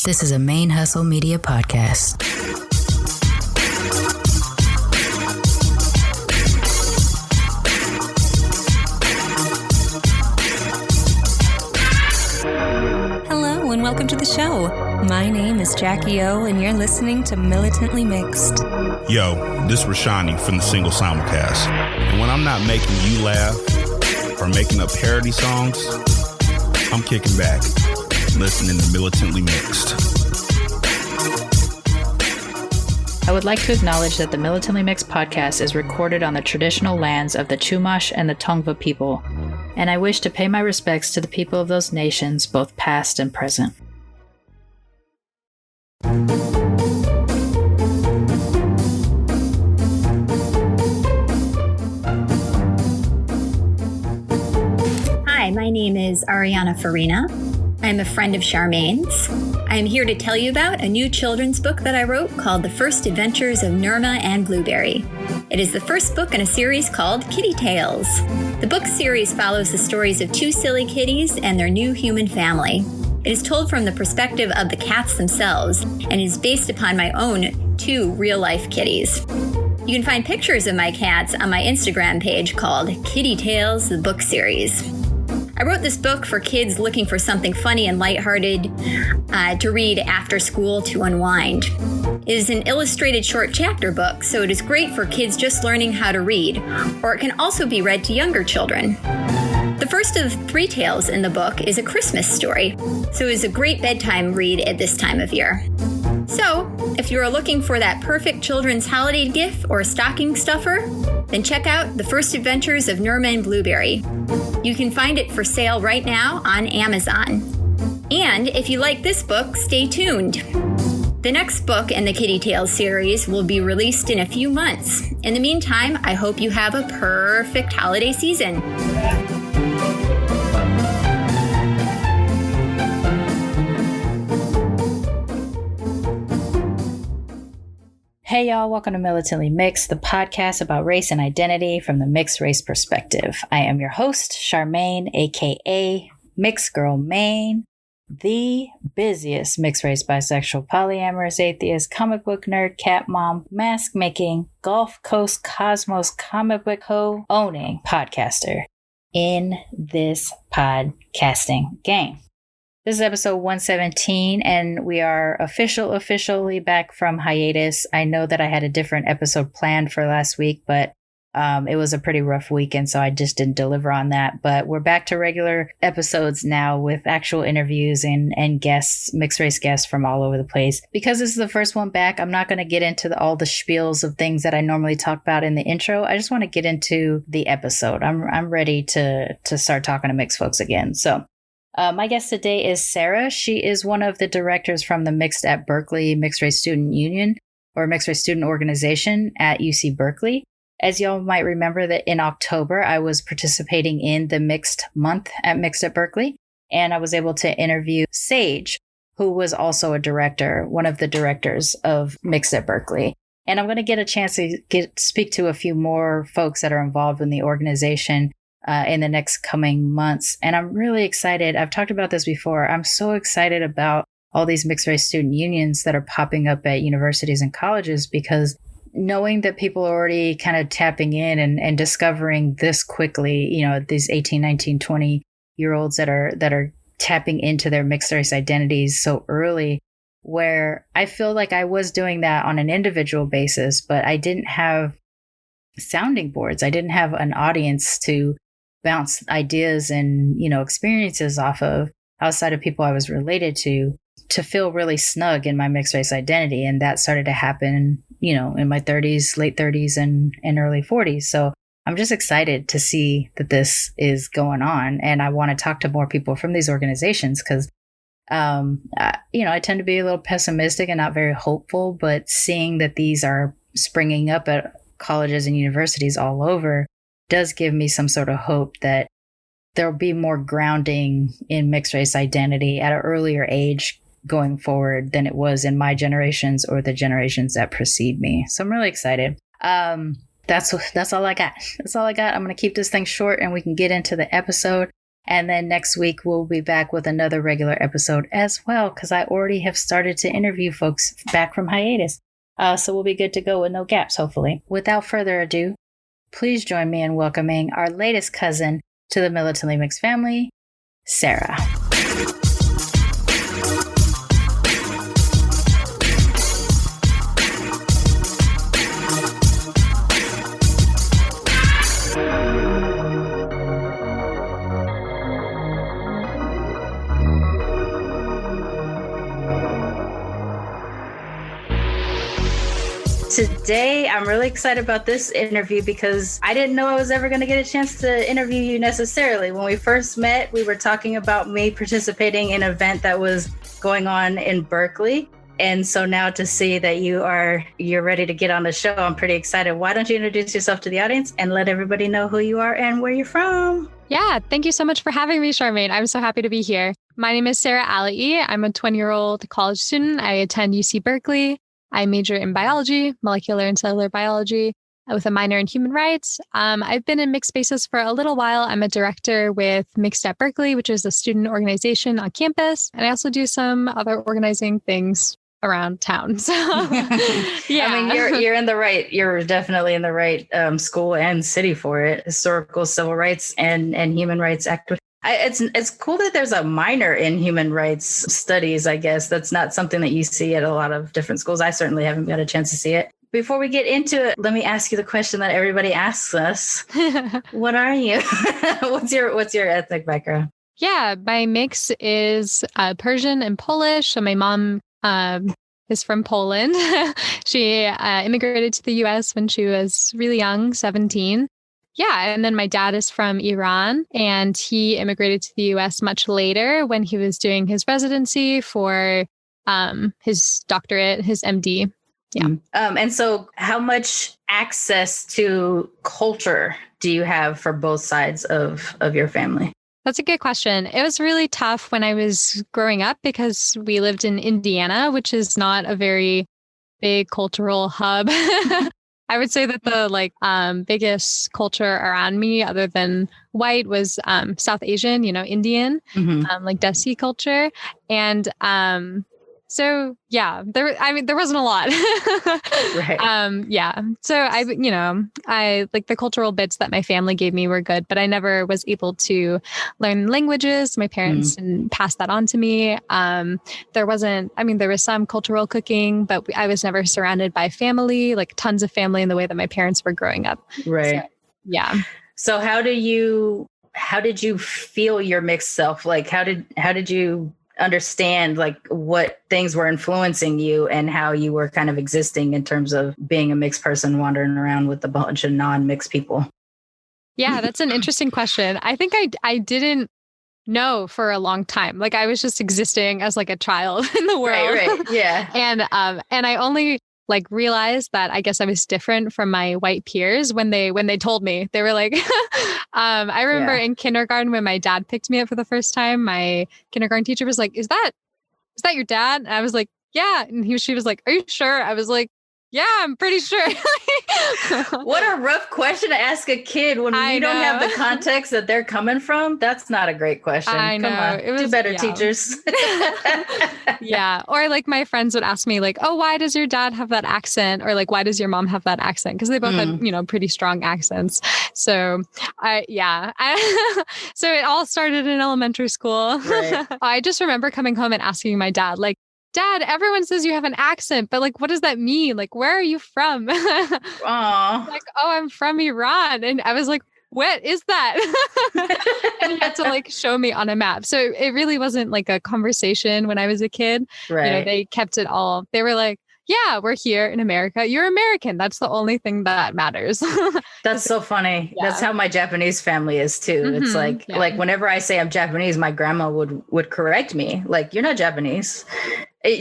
This is a ManeHustle Media podcast. Hello and welcome to the show. My name is Jackie O and you're listening to Militantly Mixed. Yo, this is Rashani from the Single Simulcast. And when I'm not making you laugh or making up parody songs, I'm kicking back, listening to Militantly Mixed. I would like to acknowledge that the Militantly Mixed podcast is recorded on the traditional lands of the Chumash and the Tongva people, and I wish to pay my respects to the people of those nations, both past and present. Hi, my name is Ariana Farina. I'm a friend of Charmaine's. I'm here to tell you about a new children's book that I wrote called The First Adventures of Nirma and Blueberry. It is the first book in a series called Kitty Tales. The book series follows the stories of two silly kitties and their new human family. It is told from the perspective of the cats themselves and is based upon my own two real-life kitties. You can find pictures of my cats on my Instagram page called Kitty Tales, the book series. I wrote this book for kids looking for something funny and lighthearted to read after school to unwind. It is an illustrated short chapter book, so it is great for kids just learning how to read, or it can also be read to younger children. The first of three tales in the book is a Christmas story, so it is a great bedtime read at this time of year. So, if you are looking for that perfect children's holiday gift or stocking stuffer, then check out The First Adventures of Nirma and Blueberry. You can find it for sale right now on Amazon. And if you like this book, stay tuned. The next book in the Kitty Tales series will be released in a few months. In the meantime, I hope you have a perfect holiday season. Hey y'all, welcome to Militantly Mixed, the podcast about race and identity from the mixed race perspective. I am your host, Charmaine, aka Mixed Girl Maine, the busiest mixed race, bisexual, polyamorous, atheist, comic book nerd, cat mom, mask making, Gulf Coast Cosmos comic book owning podcaster in this podcasting game. This is episode 117, and we are officially back from hiatus. I know that I had a different episode planned for last week, but it was a pretty rough weekend, so I just didn't deliver on that. But we're back to regular episodes now with actual interviews and guests, mixed race guests from all over the place. Because this is the first one back, I'm not going to get into all the spiels of things that I normally talk about in the intro. I just want to get into the episode. I'm ready to start talking to mixed folks again. So. My guest today is Sarah. She is one of the directors from the Mixed at Berkeley Mixed Race Student Union, or Mixed Race Student Organization at UC Berkeley. As y'all might remember that in October, I was participating in the Mixed Month at Mixed at Berkeley, and I was able to interview Sage, who was also a director, one of the directors of Mixed at Berkeley. And I'm going to get a chance to speak to a few more folks that are involved in the organization in the next coming months. And I'm really excited. I've talked about this before. I'm so excited about all these mixed race student unions that are popping up at universities and colleges, because knowing that people are already kind of tapping in and discovering this quickly, you know, these 18, 19, 20-year-olds that are tapping into their mixed race identities so early, where I feel like I was doing that on an individual basis, but I didn't have sounding boards. I didn't have an audience to bounce ideas and, you know, experiences off of outside of people I was related to feel really snug in my mixed race identity. And that started to happen, you know, in my 30s, late 30s and early 40s. So I'm just excited to see that this is going on. And I want to talk to more people from these organizations because, you know, I tend to be a little pessimistic and not very hopeful, but seeing that these are springing up at colleges and universities all over does give me some sort of hope that there'll be more grounding in mixed race identity at an earlier age going forward than it was in my generations or the generations that precede me. So I'm really excited. That's all I got. That's all I got. I'm going to keep this thing short and we can get into the episode. And then next week, we'll be back with another regular episode as well, because I already have started to interview folks back from hiatus. So we'll be good to go with no gaps, hopefully. Without further ado, please join me in welcoming our latest cousin to the Militantly Mixed family, Sarah. Today, I'm really excited about this interview because I didn't know I was ever going to get a chance to interview you necessarily. When we first met, we were talking about me participating in an event that was going on in Berkeley. And so now to see that you're ready to get on the show, I'm pretty excited. Why don't you introduce yourself to the audience and let everybody know who you are and where you're from? Yeah, thank you so much for having me, Charmaine. I'm so happy to be here. My name is Sarah Alaei. I'm a 20-year-old college student. I attend UC Berkeley. I major in biology, molecular and cellular biology, with a minor in human rights. I've been in mixed spaces for a little while. I'm a director with Mixed at Berkeley, which is a student organization on campus. And I also do some other organizing things around town. So, yeah. I mean, you're definitely in the right school and city for it. Historical, civil rights, and human rights activists. It's cool that there's a minor in human rights studies, I guess. That's not something that you see at a lot of different schools. I certainly haven't got a chance to see it. Before we get into it, let me ask you the question that everybody asks us. What are you? What's your ethnic background? Yeah, my mix is Persian and Polish. So my mom is from Poland. She immigrated to the U.S. when she was really young, 17. Yeah. And then my dad is from Iran, and he immigrated to the U.S. much later when he was doing his residency for his doctorate, his MD. Yeah. And so how much access to culture do you have for both sides of your family? That's a good question. It was really tough when I was growing up because we lived in Indiana, which is not a very big cultural hub. I would say that the biggest culture around me, other than white, was South Asian, Indian, like Desi culture. And so, yeah, there wasn't a lot. Right. Yeah. So I like the cultural bits that my family gave me were good, but I never was able to learn languages. My parents didn't pass that on to me. There was some cultural cooking, but I was never surrounded by family, like tons of family in the way that my parents were growing up. Right. So, yeah. So how did you feel your mixed self? Like, how did you understand like what things were influencing you and how you were kind of existing in terms of being a mixed person wandering around with a bunch of non-mixed people? Yeah, that's an interesting question. I think I didn't know for a long time. Like I was just existing as like a child in the world. Right. Yeah. And I only like realized that I guess I was different from my white peers when they told me. They were like, I remember in kindergarten when my dad picked me up for the first time, my kindergarten teacher was like, is that your dad? And I was like, yeah. And she was like, are you sure? I was like, yeah, I'm pretty sure. What a rough question to ask a kid when you don't have the context that they're coming from. That's not a great question. I know. Come on, do better, teachers. Yeah. Or like my friends would ask me like, oh, why does your dad have that accent? Or like, why does your mom have that accent? Because they both had, pretty strong accents. So so it all started in elementary school. Right. I just remember coming home and asking my dad, like, Dad, everyone says you have an accent, but like, what does that mean? Like, where are you from? Aww. Like, oh, I'm from Iran. And I was like, what is that? And he had to like show me on a map. So it really wasn't like a conversation when I was a kid. Right. They kept it all. They were like, yeah, we're here in America. You're American. That's the only thing that matters. That's so funny. Yeah. That's how my Japanese family is too. It's like whenever I say I'm Japanese, my grandma would correct me. Like, you're not Japanese.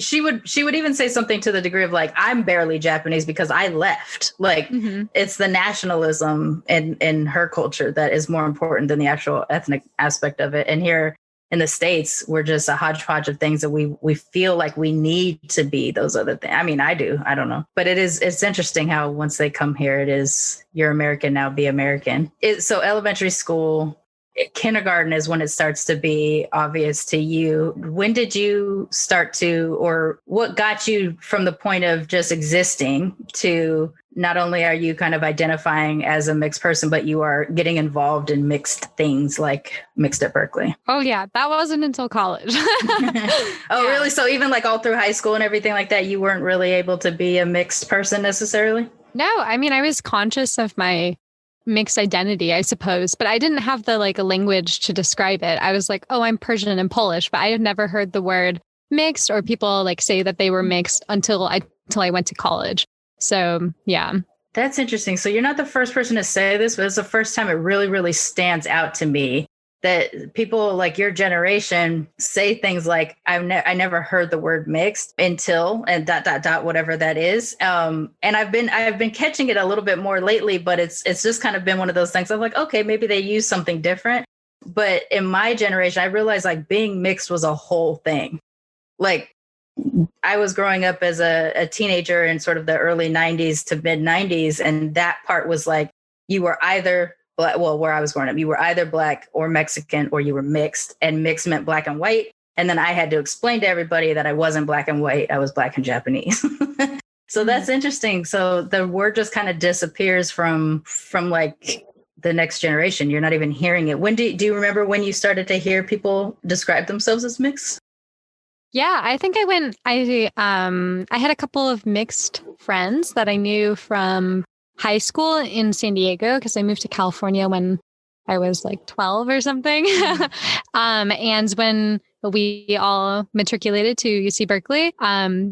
She would even say something to the degree of like, I'm barely Japanese because I left. Like it's the nationalism in her culture that is more important than the actual ethnic aspect of it. And here in the States, we're just a hodgepodge of things that we feel like we need to be those other things. I mean, I do. I don't know. But it's interesting how once they come here, it is, you're American now, be American. So elementary school, kindergarten is when it starts to be obvious to you. When did you start to, or what got you from the point of just existing to not only are you kind of identifying as a mixed person, but you are getting involved in mixed things like Mixed at Berkeley? Oh, yeah. That wasn't until college. Really? So even like all through high school and everything like that, you weren't really able to be a mixed person necessarily? No, I mean, I was conscious of my mixed identity, I suppose, but I didn't have the like language to describe it. I was like, oh, I'm Persian and Polish, but I had never heard the word mixed or people like say that they were mixed until I went to college. So, yeah. That's interesting. So you're not the first person to say this, but it's the first time it really, really stands out to me that people like your generation say things like, I never heard the word mixed until, and ... whatever that is. And I've been catching it a little bit more lately, but it's just kind of been one of those things. I'm like, okay, maybe they use something different. But in my generation, I realized like being mixed was a whole thing. Like I was growing up as a teenager in sort of the early 90s to mid 90s. And that part was like, you were either black, well, where I was growing up, you were either black or Mexican, or you were mixed, and mixed meant black and white. And then I had to explain to everybody that I wasn't black and white. I was black and Japanese. So that's interesting. So the word just kind of disappears from like the next generation. You're not even hearing it. When do you remember when you started to hear people describe themselves as mixed? Yeah, I think I had a couple of mixed friends that I knew from high school in San Diego, because I moved to California when I was like 12 or something. And when we all matriculated to UC Berkeley,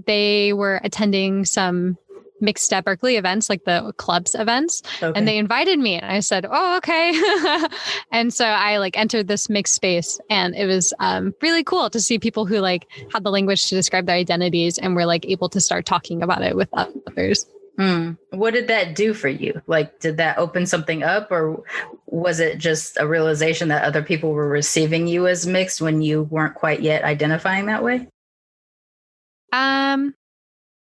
they were attending some Mixed at Berkeley events, like the clubs events. Okay. And they invited me and I said, oh, okay. And so I like entered this mixed space, and it was really cool to see people who like had the language to describe their identities and were like able to start talking about it with others. What did that do for you? Like, did that open something up, or was it just a realization that other people were receiving you as mixed when you weren't quite yet identifying that way?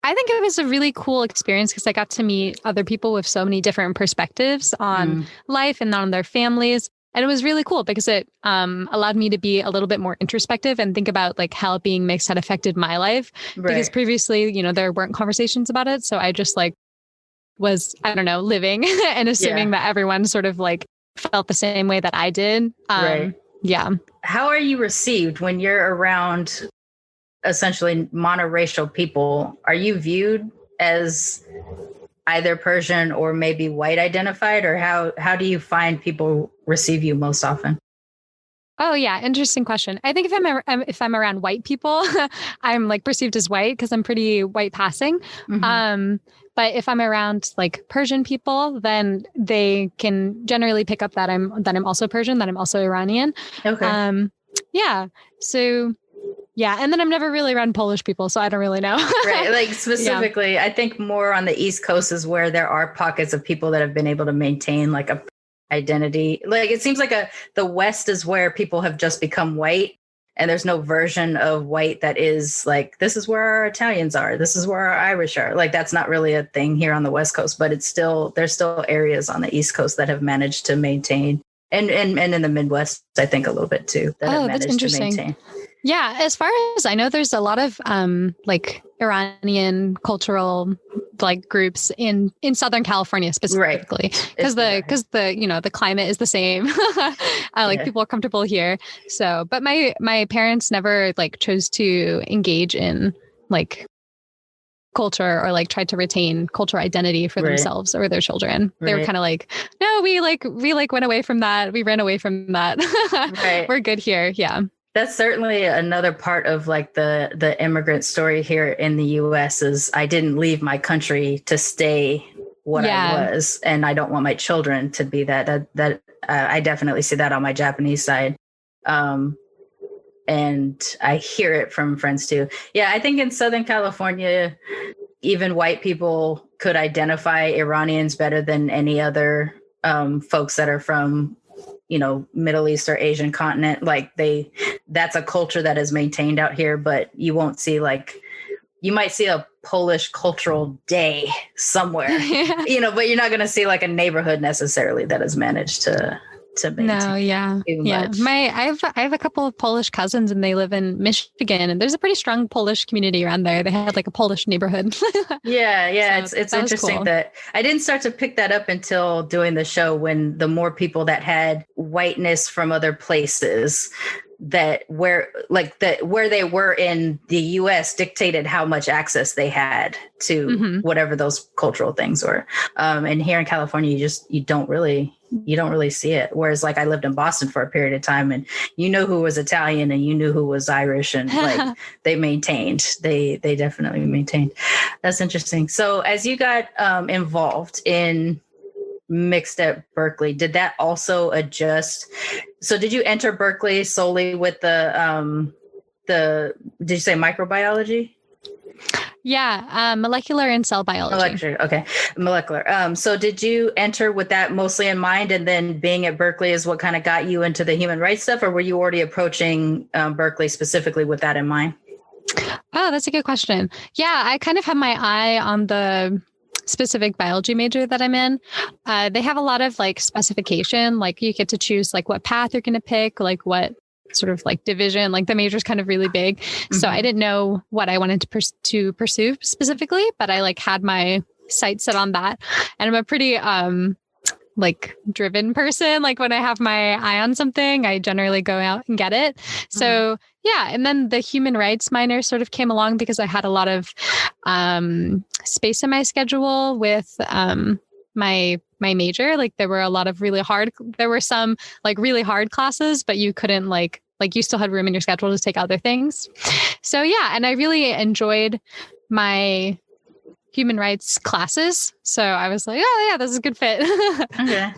I think it was a really cool experience because I got to meet other people with so many different perspectives on life and on their families. And it was really cool because it allowed me to be a little bit more introspective and think about like how being mixed had affected my life. Right. Because previously, you know, there weren't conversations about it. So I just like was, I don't know, living and assuming that everyone sort of like felt the same way that I did. Right. Yeah. How are you received when you're around essentially monoracial people? Are you viewed as either Persian or maybe white identified, or how do you find people receive you most often? Oh yeah, interesting question. I think if I'm around white people, I'm like perceived as white because I'm pretty white passing. But if I'm around like Persian people, then they can generally pick up that I'm also Persian, that I'm also Iranian. Okay. Yeah. So yeah, and then I'm never really around Polish people, so I don't really know. Right, like specifically, I think more on the East Coast is where there are pockets of people that have been able to maintain like a identity. Like it seems like the West is where people have just become white, and there's no version of white that is like, this is where our Italians are, this is where our Irish are. Like that's not really a thing here on the West Coast, but there's still areas on the East Coast that have managed to maintain, and in the Midwest, I think a little bit too, that have managed to maintain. Yeah, as far as I know, there's a lot of like Iranian cultural like groups in Southern California specifically, because the climate is the same. People are comfortable here. So, but my parents never like chose to engage in like culture or like tried to retain cultural identity for themselves or their children. They were kind of like, no, we went away from that. We ran away from that. We're good here. Yeah. That's certainly another part of like the immigrant story here in the US is I didn't leave my country to stay what I was, and I don't want my children to be that. I definitely see that on my Japanese side. And I hear it from friends too. Yeah, I think in Southern California, even white people could identify Iranians better than any other folks that are from, you know, Middle East or Asian continent. Like that's a culture that is maintained out here, but you won't see you might see a Polish cultural day somewhere, you know, but you're not going to see like a neighborhood necessarily that has managed to to maintain too much. I have a couple of Polish cousins, and they live in Michigan, and there's a pretty strong Polish community around there. They had like a Polish neighborhood. Yeah. So it's that was interesting cool. that I didn't start to pick that up until doing the show, when the more people that had whiteness from other places where they were in the US dictated how much access they had to whatever those cultural things were. And here in California, you don't really see it. Whereas like I lived in Boston for a period of time, and you knew who was Italian and you knew who was Irish, and like they definitely maintained. That's interesting. So as you got involved in Mixed at Berkeley, did that also adjust? So did you enter Berkeley solely with the did you say microbiology? Yeah, molecular and cell biology. Molecular. So did you enter with that mostly in mind, and then being at Berkeley is what kind of got you into the human rights stuff, or were you already approaching Berkeley specifically with that in mind? Oh, that's a good question. Yeah, I kind of have my eye on the specific biology major that I'm in. They have a lot of like specification, like you get to choose like what path you're going to pick, like what sort of like division, like the major is kind of really big. So I didn't know what I wanted to pursue specifically, but I like had my sights set on that. And I'm a pretty like driven person. Like when I have my eye on something, I generally go out and get it. So yeah. And then the human rights minor sort of came along because I had a lot of space in my schedule with my major. Like there were a lot of there were some like really hard classes, but you couldn't like you still had room in your schedule to take other things. So yeah. And I really enjoyed my human rights classes. So I was like, oh yeah, this is a good fit. Okay.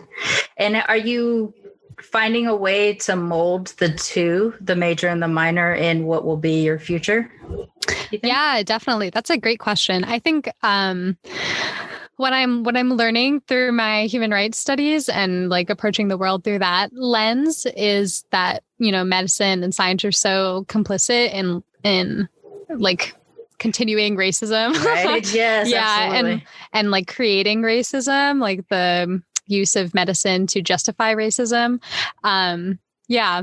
And are you finding a way to mold the major and the minor, in what will be your future? Yeah, definitely. That's a great question. I think what I'm learning through my human rights studies and like approaching the world through that lens is that, you know, medicine and science are so complicit in like continuing racism. Right. Yes. Yeah. Absolutely. And like creating racism, like the use of medicine to justify racism. Yeah.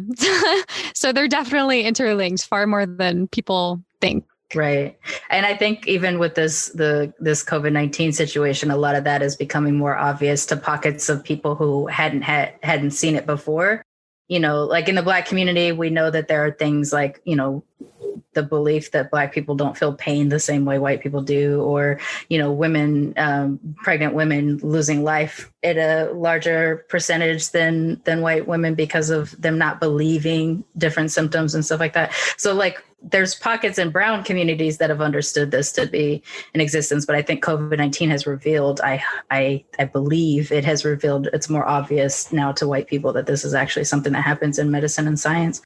So they're definitely interlinked far more than people think. Right. And I think even with this COVID-19 situation, a lot of that is becoming more obvious to pockets of people who hadn't seen it before. You know, like in the Black community, we know that there are things like, you know, the belief that Black people don't feel pain the same way white people do, or, you know, women, pregnant women losing life at a larger percentage than white women because of them not believing different symptoms and stuff like that. So like there's pockets in brown communities that have understood this to be in existence, but I think COVID-19 has revealed, I believe it has revealed, it's more obvious now to white people that this is actually something that happens in medicine and science.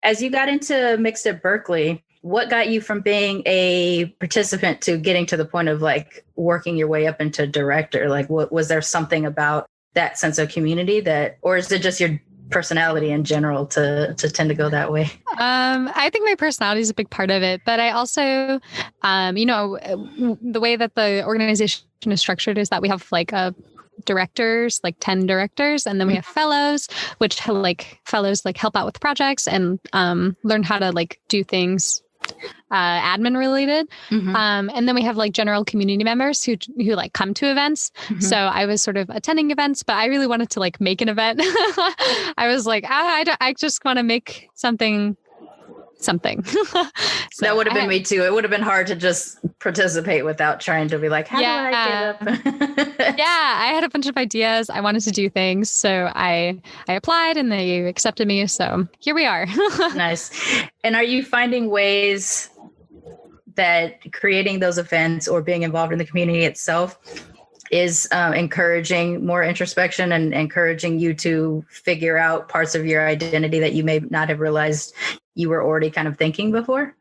As you got into Mixed at Berkeley, what got you from being a participant to getting to the point of like working your way up into director? Like, what was there something about that sense of community or is it just your personality in general to tend to go that way? I think my personality is a big part of it, but I also, you know, the way that the organization is structured is that we have like directors, like 10 directors, and then we have fellows, which like fellows like help out with projects and learn how to like do things admin related. And then we have like general community members who like come to events. So I was sort of attending events, but I really wanted to like make an event. I was like, I just want to make something. So that would have been me too. It would have been hard to just participate without trying to be like, how do I get up? Yeah, I had a bunch of ideas. I wanted to do things. So I applied and they accepted me. So here we are. Nice. And are you finding ways that creating those events or being involved in the community itself is encouraging more introspection and encouraging you to figure out parts of your identity that you may not have realized you were already kind of thinking before?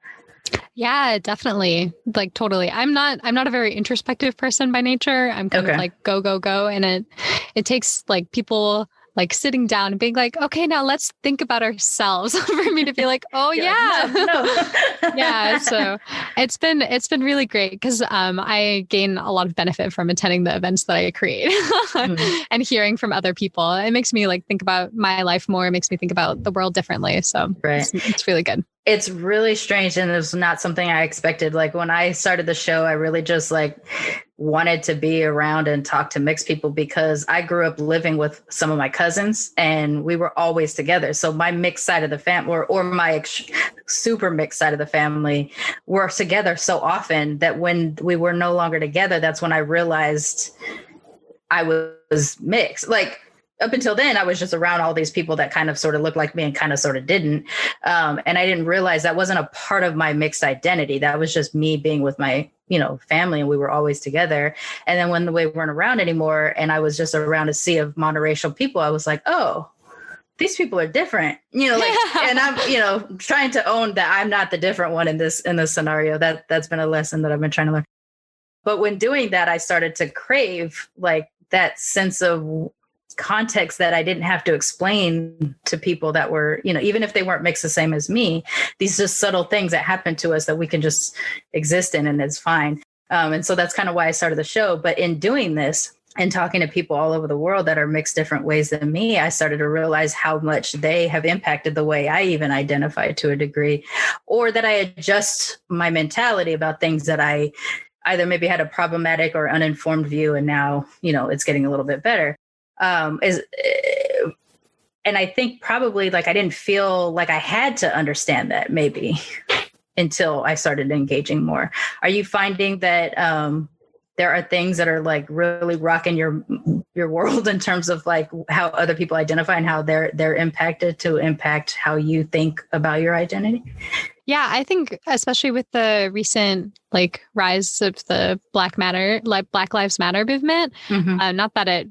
Yeah, definitely. Like totally. I'm not a very introspective person by nature. I'm kind of like go. And it takes like people like sitting down and being like, okay, now let's think about ourselves for me to be like, oh yeah. No. Yeah. So it's been really great because I gain a lot of benefit from attending the events that I create and hearing from other people. It makes me like think about my life more. It makes me think about the world differently. So it's really good. It's really strange, and it was not something I expected. Like when I started the show, I really just like wanted to be around and talk to mixed people because I grew up living with some of my cousins and we were always together. So my mixed side of the family or my super mixed side of the family were together so often that when we were no longer together, that's when I realized I was mixed. Like, up until then, I was just around all these people that kind of sort of looked like me and kind of sort of didn't. And I didn't realize that wasn't a part of my mixed identity. That was just me being with my, family, and we were always together. And then when we weren't around anymore and I was just around a sea of monoracial people, I was like, oh, these people are different, and I'm, trying to own that I'm not the different one in this scenario. That's been a lesson that I've been trying to learn. But when doing that, I started to crave like that sense of context that I didn't have to explain to people that were, even if they weren't mixed the same as me, these just subtle things that happen to us that we can just exist in and it's fine. And so that's kind of why I started the show. But in doing this and talking to people all over the world that are mixed different ways than me, I started to realize how much they have impacted the way I even identify to a degree, or that I adjust my mentality about things that I either maybe had a problematic or uninformed view. And now, it's getting a little bit better. And I think probably like I didn't feel like I had to understand that maybe until I started engaging more. Are you finding that there are things that are like really rocking your world in terms of like how other people identify and how they're impacted to impact how you think about your identity? Yeah, I think especially with the recent like rise of the Black Lives Matter movement, not that it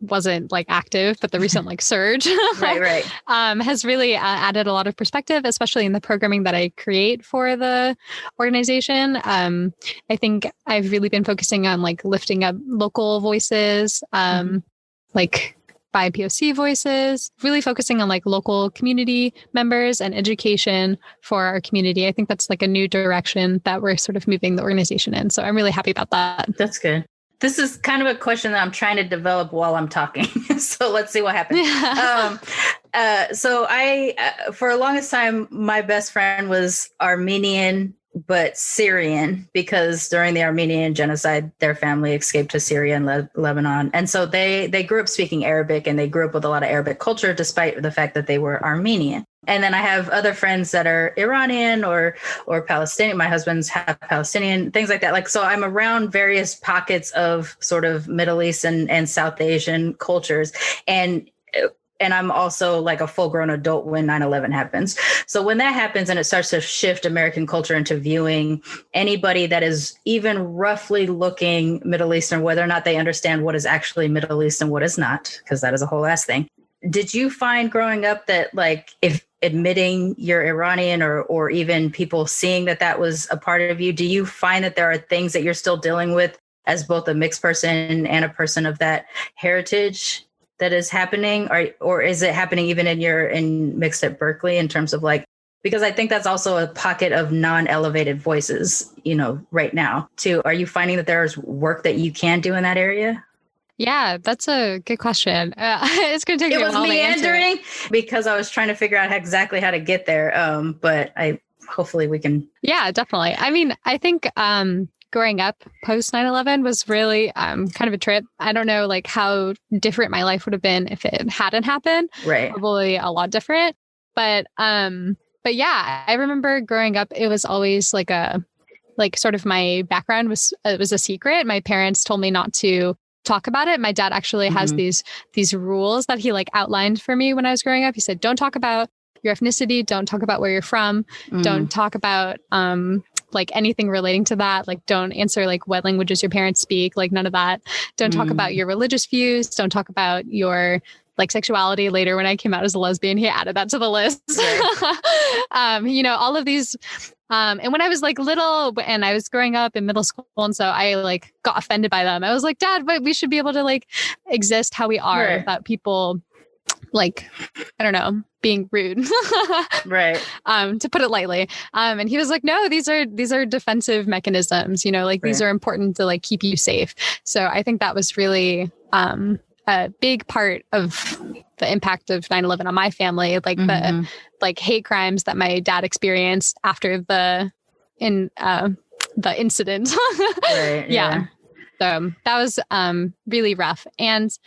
wasn't like active, but the recent like surge right. Has really added a lot of perspective, especially in the programming that I create for the organization. I think I've really been focusing on like lifting up local voices, like BIPOC voices, really focusing on like local community members and education for our community. I think that's like a new direction that we're sort of moving the organization in. So I'm really happy about that. That's good. This is kind of a question that I'm trying to develop while I'm talking. So let's see what happens. So I, for the longest time, my best friend was Armenian, but Syrian, because during the Armenian genocide, their family escaped to Syria and Lebanon. And so they grew up speaking Arabic, and they grew up with a lot of Arabic culture, despite the fact that they were Armenian. And then I have other friends that are Iranian or Palestinian. My husband's half Palestinian, things like that. Like, so I'm around various pockets of sort of Middle East and South Asian cultures. And I'm also like a full grown adult when 9/11 happens. So when that happens and it starts to shift American culture into viewing anybody that is even roughly looking Middle Eastern, whether or not they understand what is actually Middle East and what is not, because that is a whole ass thing. Did you find growing up that like if admitting you're Iranian or even people seeing that was a part of you, do you find that there are things that you're still dealing with as both a mixed person and a person of that heritage that is happening, or is it happening even in mixed at Berkeley in terms of like, because I think that's also a pocket of non-elevated voices, right now too. Are you finding that there's work that you can do in that area? Yeah, that's a good question. It's going to take me a while to answer. It was meandering because I was trying to figure out exactly how to get there. But hopefully we can. Yeah, definitely. I mean, I think growing up post 9/11 was really kind of a trip. I don't know like how different my life would have been if it hadn't happened. Right. Probably a lot different. But yeah, I remember growing up, it was always like sort of my background was a secret. My parents told me not to talk about it. My dad actually has these rules that he like outlined for me when I was growing up. He said, don't talk about your ethnicity. Don't talk about where you're from. Don't talk about like anything relating to that. Like don't answer like what languages your parents speak, like none of that. Don't talk about your religious views. Don't talk about your like sexuality. Later, when I came out as a lesbian, he added that to the list. Right. All of these. And when I was like little and I was growing up in middle school, and so I like got offended by them. I was like, Dad, but we should be able to like exist how we are without people like, I don't know, being rude, Right. To put it lightly. And he was like, no, these are defensive mechanisms, like these are important to like keep you safe. So I think that was really, a big part of the impact of 9/11 on my family, like the like hate crimes that my dad experienced after the incident. Right. Yeah. So that was really rough. And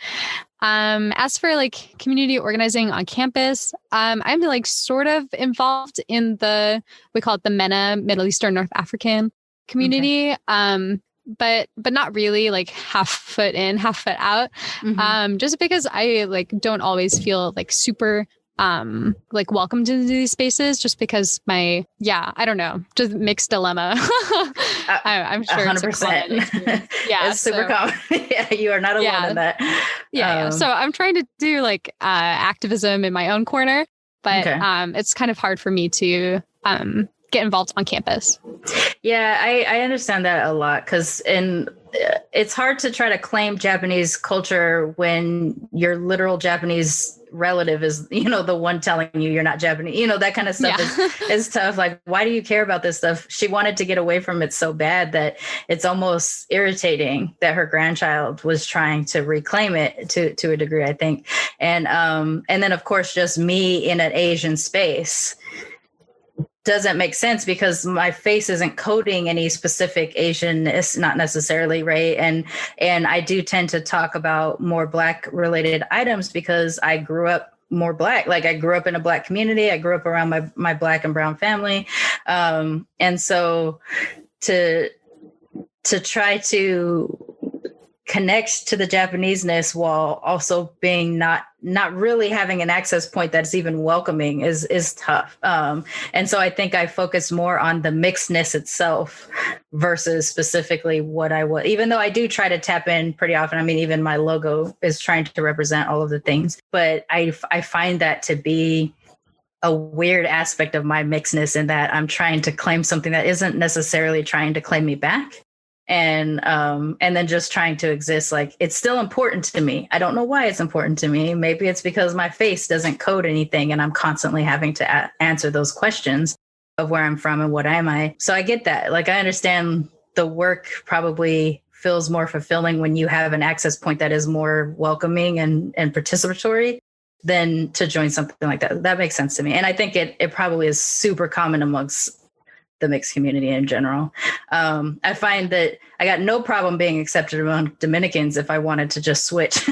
as for like community organizing on campus, I'm like sort of involved in we call it the MENA, Middle Eastern North African community. Okay. But not really, like half foot in, half foot out. Just because I like don't always feel like super like welcomed into these spaces, just because I don't know, just mixed dilemma. I'm sure 100%. Yeah, it's super common. Yeah, you are not alone in that. Yeah. So I'm trying to do like activism in my own corner, but it's kind of hard for me to get involved on campus. Yeah, I understand that a lot, because it's hard to try to claim Japanese culture when your literal Japanese relative is, the one telling you you're not Japanese, that kind of stuff is tough. Like, why do you care about this stuff? She wanted to get away from it so bad that it's almost irritating that her grandchild was trying to reclaim it to a degree, I think. And then of course, just me in an Asian space doesn't make sense, because my face isn't coding any specific Asianness, not necessarily, right? And I do tend to talk about more Black related items because I grew up more Black. Like, I grew up in a Black community. I grew up around my Black and brown family. And so to try to connect to the Japanese-ness while also being not really having an access point that's even welcoming is tough. And so I think I focus more on the mixedness itself versus specifically what I was, even though I do try to tap in pretty often. I mean, even my logo is trying to represent all of the things, but I find that to be a weird aspect of my mixedness, in that I'm trying to claim something that isn't necessarily trying to claim me back. And then just trying to exist. Like, it's still important to me. I don't know why it's important to me. Maybe it's because my face doesn't code anything, and I'm constantly having to answer those questions of where I'm from and what am I. So I get that. Like, I understand the work probably feels more fulfilling when you have an access point that is more welcoming and participatory than to join something like that. That makes sense to me. And I think it probably is super common amongst the mixed community in general. I find that I got no problem being accepted among Dominicans if I wanted to just switch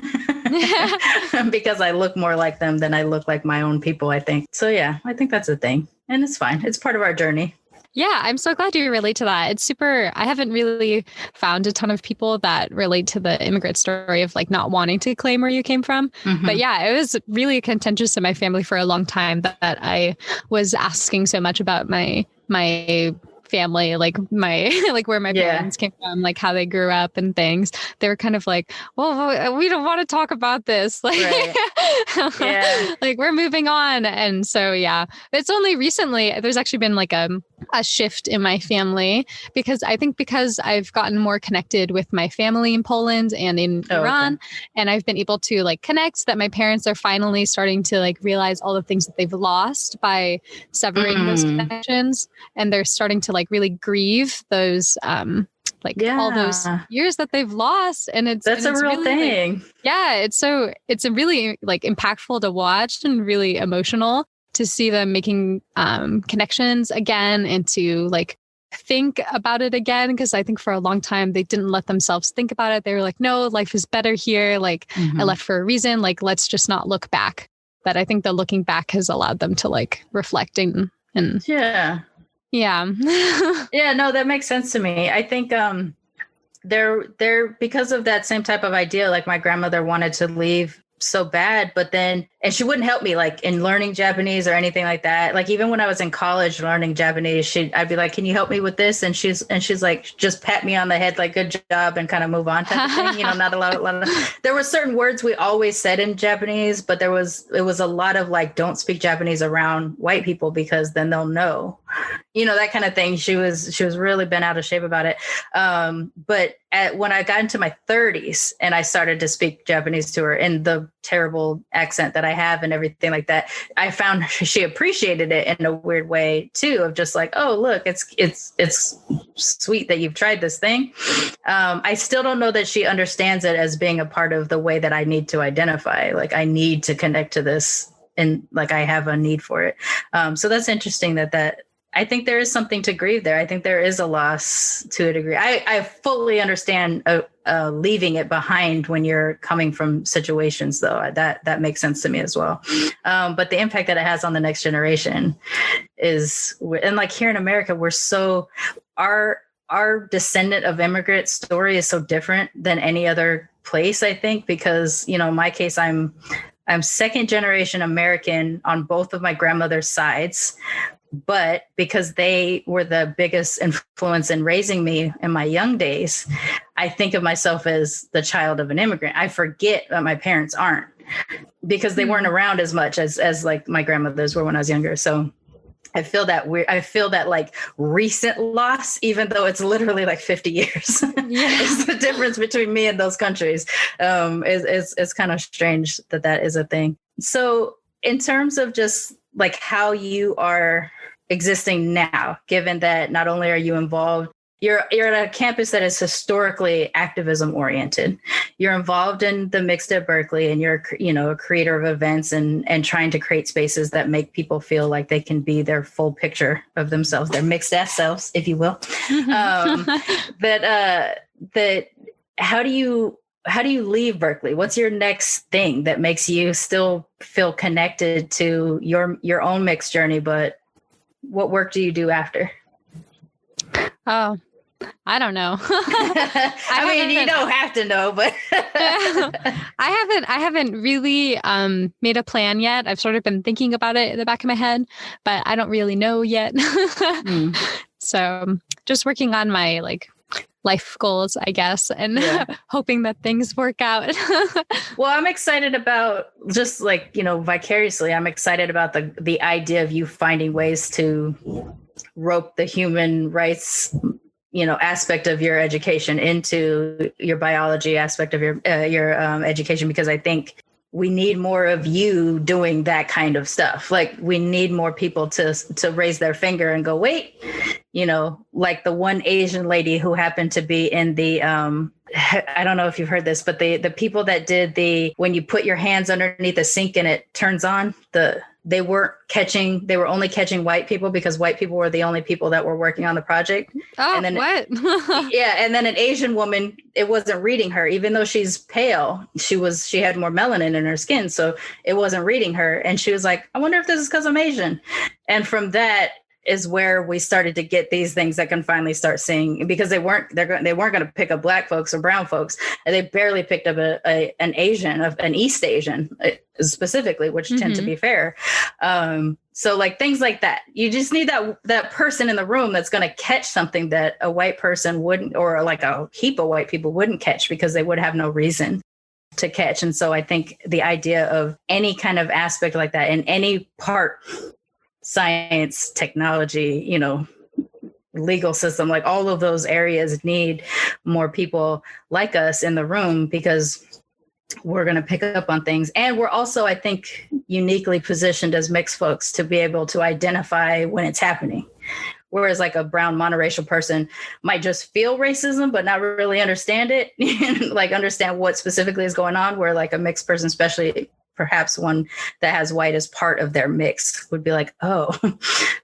because I look more like them than I look like my own people, I think. So yeah, I think that's a thing, and it's fine. It's part of our journey. Yeah, I'm so glad you relate to that. It's super, I haven't really found a ton of people that relate to the immigrant story of like not wanting to claim where you came from. But yeah, it was really contentious in my family for a long time that I was asking so much about my family, like where my parents came from, like how they grew up and things. They were kind of like, well, we don't want to talk about this. Like, like we're moving on. And so, yeah, it's only recently, there's actually been like a shift in my family, because I've gotten more connected with my family in Poland and in Iran. And I've been able to like connect that my parents are finally starting to like realize all the things that they've lost by severing those connections. And they're starting to like really grieve those, all those years that they've lost. And it's a real really, thing. It's a really like impactful to watch and really emotional to see them making connections again and to like think about it again. Because I think for a long time, they didn't let themselves think about it. They were like, no, life is better here. Like I left for a reason. Like, let's just not look back. But I think the looking back has allowed them to like reflect and yeah. Yeah, no, that makes sense to me. I think they're because of that same type of idea, like my grandmother wanted to leave so bad, but then, and she wouldn't help me like in learning Japanese or anything like that. Like even when I was in college learning Japanese, I'd be like, can you help me with this? And she's like, just pat me on the head, like good job, and kind of move on type of thing. Not a lot of, there were certain words we always said in Japanese, but it was a lot of like, don't speak Japanese around white people because then they'll know. that kind of thing. She was really bent out of shape about it. But when I got into my 30s and I started to speak Japanese to her in the terrible accent that I have and everything like that, I found she appreciated it in a weird way too, of just like, oh, look, it's sweet that you've tried this thing. I still don't know that she understands it as being a part of the way that I need to identify. Like, I need to connect to this, and like I have a need for it. So that's interesting that I think there is something to grieve there. I think there is a loss to a degree. I fully understand leaving it behind when you're coming from situations, though. That makes sense to me as well. But the impact that it has on the next generation is, and like here in America, our descendant of immigrant story is so different than any other place, I think, because, in my case, I'm second generation American on both of my grandmother's sides. But because they were the biggest influence in raising me in my young days, I think of myself as the child of an immigrant. I forget that my parents aren't, because they weren't around as much as like my grandmothers were when I was younger. So I feel that I feel that like recent loss, even though it's literally like 50 years. Yeah. It's the difference between me and those countries. It's kind of strange that is a thing. So in terms of just like how you are existing now, given that not only are you involved, you're at a campus that is historically activism oriented. You're involved in the Mixed at Berkeley, and you're, a creator of events and trying to create spaces that make people feel like they can be their full picture of themselves, their mixed ass selves, if you will. That how do you leave Berkeley? What's your next thing that makes you still feel connected to your own mixed journey? But what work do you do after? Oh, I don't know. I mean, you don't have to know, but I haven't really made a plan yet. I've sort of been thinking about it in the back of my head, but I don't really know yet. So just working on my life goals, I guess, and hoping that things work out. Well, I'm excited about just vicariously, I'm excited about the idea of you finding ways to rope the human rights, aspect of your education into your biology aspect of your education, because I think we need more of you doing that kind of stuff. Like, we need more people to raise their finger and go, wait, like the one Asian lady who happened to be in the, I don't know if you've heard this, but the people that did when you put your hands underneath the sink and it turns on, they were only catching white people because white people were the only people that were working on the project. Oh, and then, what? Yeah. And then an Asian woman, it wasn't reading her, even though she's pale, she had more melanin in her skin. So it wasn't reading her. And she was like, I wonder if this is because I'm Asian. And from that is where we started to get these things that can finally start seeing, because they weren't going to pick up black folks or brown folks. They barely picked up an Asian, an East Asian specifically, which tend to be fair. So like things like that, you just need that person in the room that's going to catch something that a white person wouldn't, or like a heap of white people wouldn't catch, because they would have no reason to catch. And so I think the idea of any kind of aspect like that in any part, science, technology, legal system, like all of those areas need more people like us in the room, because we're going to pick up on things. And we're also, I think, uniquely positioned as mixed folks to be able to identify when it's happening. Whereas like a brown monoracial person might just feel racism, but not really understand it, like understand what specifically is going on, where like a mixed person, especially perhaps one that has white as part of their mix, would be like, oh,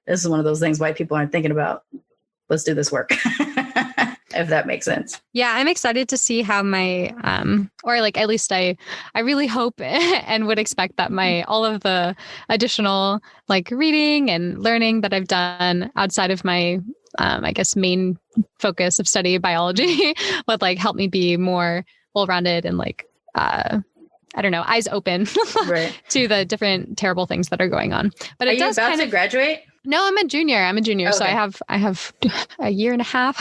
this is one of those things white people aren't thinking about. Let's do this work. If that makes sense. Yeah, I'm excited to see how my, or like at least I really hope and would expect that all of the additional like reading and learning that I've done outside of my, I guess, main focus of study, biology, would like help me be more well-rounded and like, I don't know, eyes open right. to the different terrible things that are going on. But are you about to graduate? No, I'm a junior. Okay. So I have a year and a half.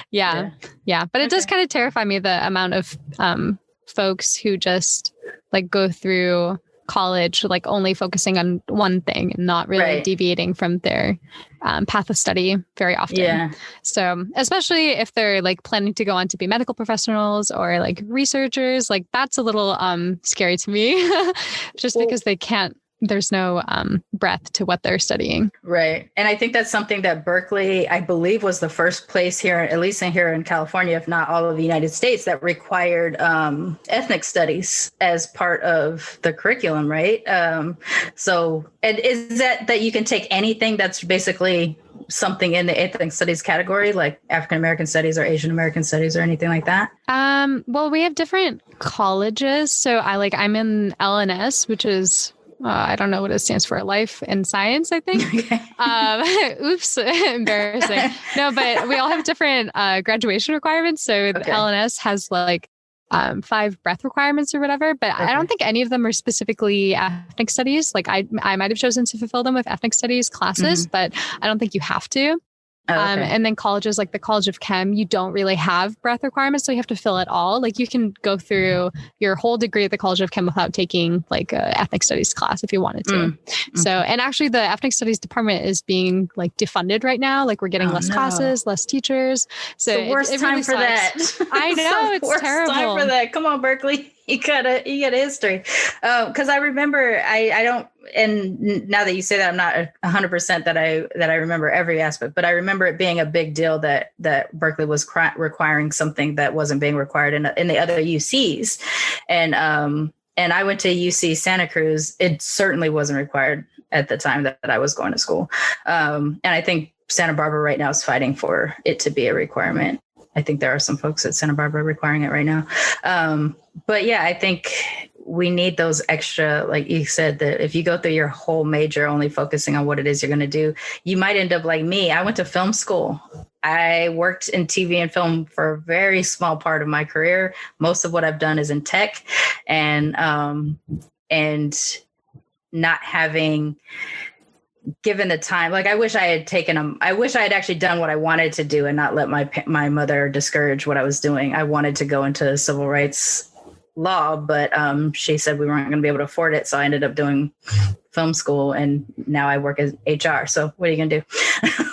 Yeah. But it does kind of terrify me, the amount of folks who just like go through college, like only focusing on one thing and not really deviating from their path of study very often. Yeah. So especially if they're like planning to go on to be medical professionals or like researchers, like that's a little scary to me just because they can't, there's no breadth to what they're studying. Right. And I think that's something that Berkeley, I believe, was the first place here, at least here in California, if not all of the United States, that required ethnic studies as part of the curriculum, right? So, and is that you can take anything that's basically something in the ethnic studies category, like African American studies or Asian American studies or anything like that? Well, we have different colleges. So I'm in LNS, which is I don't know what it stands for, Life and Science, I think. Okay. Oops, embarrassing. No, but we all have different graduation requirements. So the LNS has like 5 breadth requirements or whatever, but I don't think any of them are specifically ethnic studies. Like I might have chosen to fulfill them with ethnic studies classes, but I don't think you have to. And then colleges like the College of Chem, you don't really have breadth requirements, so you have to fill it all. Like you can go through your whole degree at the College of Chem without taking like a ethnic studies class if you wanted to. So, and actually the ethnic studies department is being like defunded right now. Like we're getting less classes, less teachers. So it's the worst time really for that. I know, it's terrible. Time for that. Come on, Berkeley. You got a history. Cause I remember, I don't, and now that you say that, I'm not 100% that I remember every aspect, but I remember it being a big deal that Berkeley was requiring something that wasn't being required in the other UCs. And I went to UC Santa Cruz. It certainly wasn't required at the time that I was going to school. And I think Santa Barbara right now is fighting for it to be a requirement. I think there are some folks at Santa Barbara requiring it right now. But yeah, I think we need those extra, like you said, that if you go through your whole major only focusing on what it is you're going to do, you might end up like me. I went to film school. I worked in TV and film for a very small part of my career. Most of what I've done is in tech, and not having given the time, like I wish I had actually done what I wanted to do and not let my mother discourage what I was doing. I wanted to go into civil rights law, but she said we weren't going to be able to afford it. So I ended up doing film school, and now I work as HR. So what are you going to do?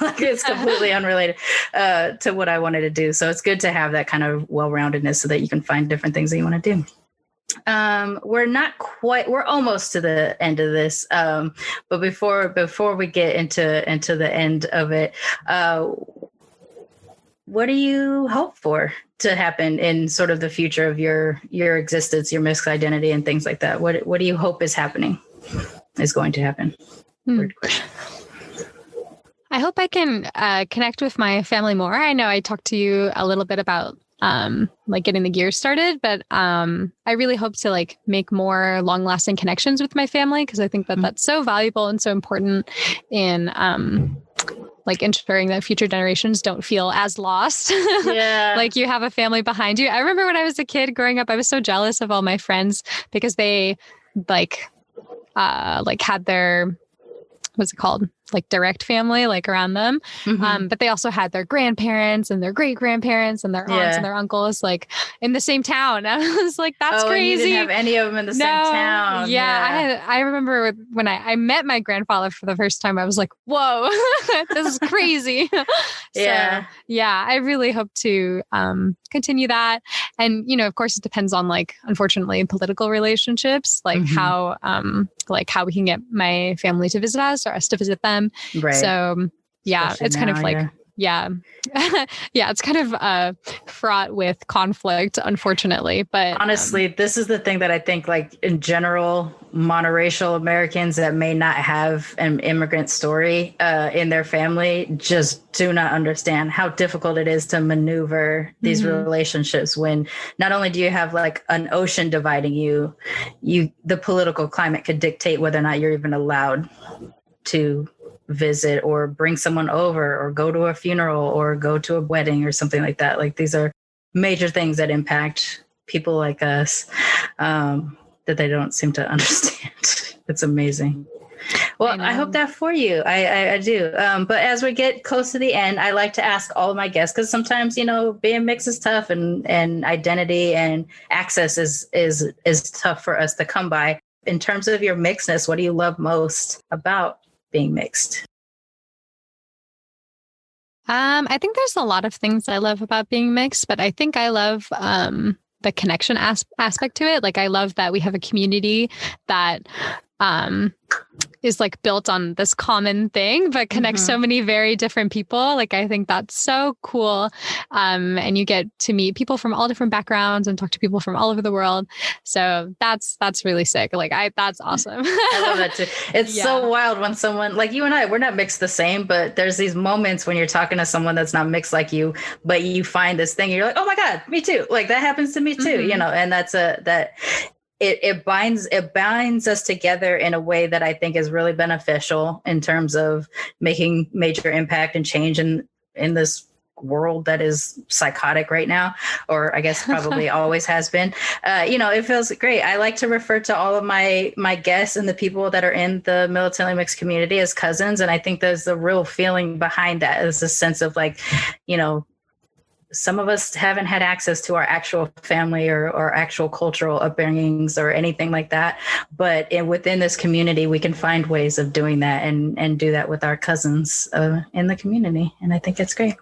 Like, it's completely unrelated to what I wanted to do. So it's good to have that kind of well-roundedness so that you can find different things that you want to do. We're almost to the end of this. But before we get into the end of it, what do you hope for to happen in sort of the future of your existence, your mixed identity and things like that? What do you hope is going to happen? Weird question. I hope I can connect with my family more. I know I talked to you a little bit about like getting the gears started, but I really hope to like make more long-lasting connections with my family, because I think that that's so valuable and so important in like ensuring that future generations don't feel as lost. Yeah. Like you have a family behind you. I remember when I was a kid growing up, I was so jealous of all my friends because they like had their, what's it called? Like direct family, like around them. But they also had their grandparents and their great grandparents and their aunts and their uncles like in the same town. I was like, that's crazy. And you didn't have any of them in the same town. Yeah. I remember when I met my grandfather for the first time, I was like, whoa, this is crazy. So, yeah, I really hope to continue that. And, you know, of course it depends on like, unfortunately, political relationships, like how we can get my family to visit us or us to visit them. Right. So yeah, especially it's kind of like, it's kind of fraught with conflict, unfortunately. But honestly, this is the thing that I think, like in general, monoracial Americans that may not have an immigrant story in their family just do not understand how difficult it is to maneuver these relationships when not only do you have like an ocean dividing you, the political climate could dictate whether or not you're even allowed to visit or bring someone over or go to a funeral or go to a wedding or something like that. Like these are major things that impact people like us that they don't seem to understand. It's amazing. Well, I hope that for you. I do. But as we get close to the end, I like to ask all of my guests, because sometimes, you know, being mixed is tough and identity and access is tough for us to come by. in terms of your mixedness, what do you love most about being mixed? I think there's a lot of things I love about being mixed, but I think I love the connection aspect to it. Like, I love that we have a community that is like built on this common thing, but connects so many very different people. Like, I think that's so cool. And you get to meet people from all different backgrounds and talk to people from all over the world. So that's really sick. Like, that's awesome. I love that too. It's so wild when someone like you and I, we're not mixed the same, but there's these moments when you're talking to someone that's not mixed like you, but you find this thing and you're like, oh my God, me too. Like, that happens to me too, you know, and that's it binds us together in a way that I think is really beneficial in terms of making major impact and change in this world that is psychotic right now, or I guess probably always has been. You know, it feels great. I like to refer to all of my guests and the people that are in the militantly mixed community as cousins. And I think there's the real feeling behind that is a sense of like, you know, some of us haven't had access to our actual family or actual cultural upbringings or anything like that. But within this community, we can find ways of doing that and do that with our cousins in the community. And I think it's great.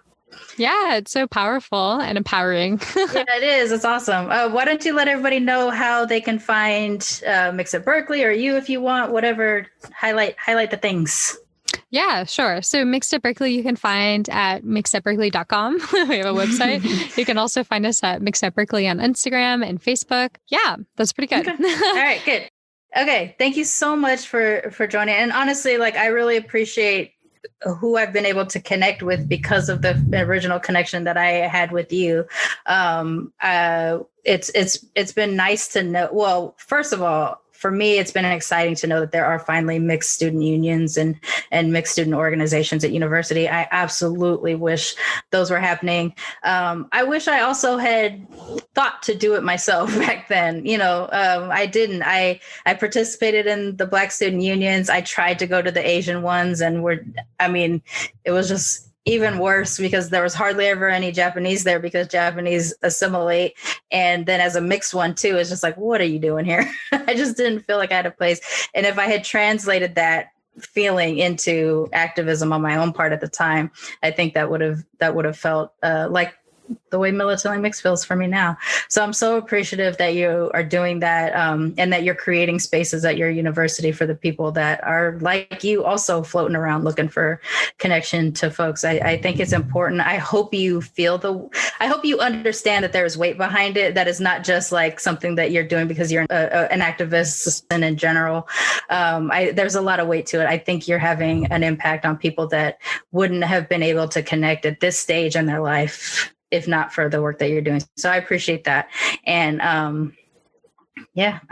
Yeah, it's so powerful and empowering. Yeah, it is. It's awesome. Why don't you let everybody know how they can find Mix at Berkeley, or you, if you want, whatever, highlight the things. Yeah, sure. So Mixed at Berkeley, you can find at mixedatberkeley.com. We have a website. You can also find us at Mixed at Berkeley on Instagram and Facebook. Yeah, that's pretty good. Okay. All right, good. Okay. Thank you so much for joining. And honestly, like, I really appreciate who I've been able to connect with because of the original connection that I had with you. It's been nice to know. Well, first of all, for me, it's been exciting to know that there are finally mixed student unions and mixed student organizations at university. I absolutely wish those were happening. I wish I also had thought to do it myself back then. You know, I didn't. I participated in the Black student unions. I tried to go to the Asian ones, and it was just even worse because there was hardly ever any Japanese there because Japanese assimilate. And then as a mixed one too, it's just like, what are you doing here? I just didn't feel like I had a place. And if I had translated that feeling into activism on my own part at the time, I think that would have felt like the way militantly mixed feels for me now. So I'm so appreciative that you are doing that, and that you're creating spaces at your university for the people that are like you, also floating around looking for connection to folks. I think it's important. I hope you understand that there's weight behind it. That is not just like something that you're doing because you're an activist and in general. There's a lot of weight to it. I think you're having an impact on people that wouldn't have been able to connect at this stage in their life if not for the work that you're doing. So I appreciate that. And I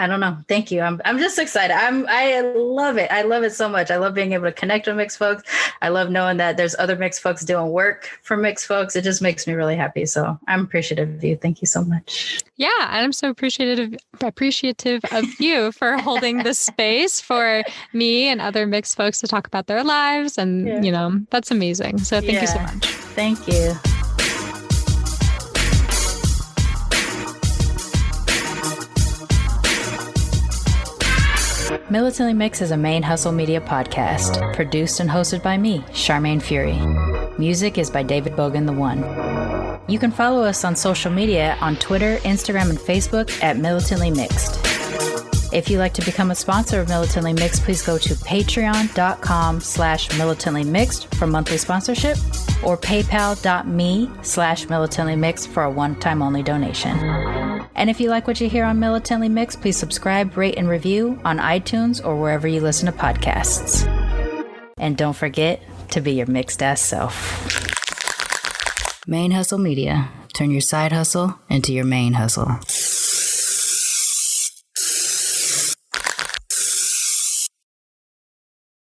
don't know. Thank you. I'm just excited. I love it. I love it so much. I love being able to connect with mixed folks. I love knowing that there's other mixed folks doing work for mixed folks. It just makes me really happy. So I'm appreciative of you. Thank you so much. Yeah. And I'm so appreciative of you for holding this space for me and other mixed folks to talk about their lives. And, you know, that's amazing. So thank you so much. Thank you. Militantly Mixed is a ManeHustle media podcast, produced and hosted by me, Charmaine Fury. Music is by David Bogan the One. You can follow us on social media on Twitter, Instagram, and Facebook at Militantly Mixed. If you'd like to become a sponsor of Militantly Mixed, please go to patreon.com/militantlymixed for monthly sponsorship or paypal.me/militantlymixed for a one-time only donation. And if you like what you hear on Militantly Mixed, please subscribe, rate, and review on iTunes or wherever you listen to podcasts. And don't forget to be your mixed ass self. ManeHustle Media. Turn your side hustle into your main hustle.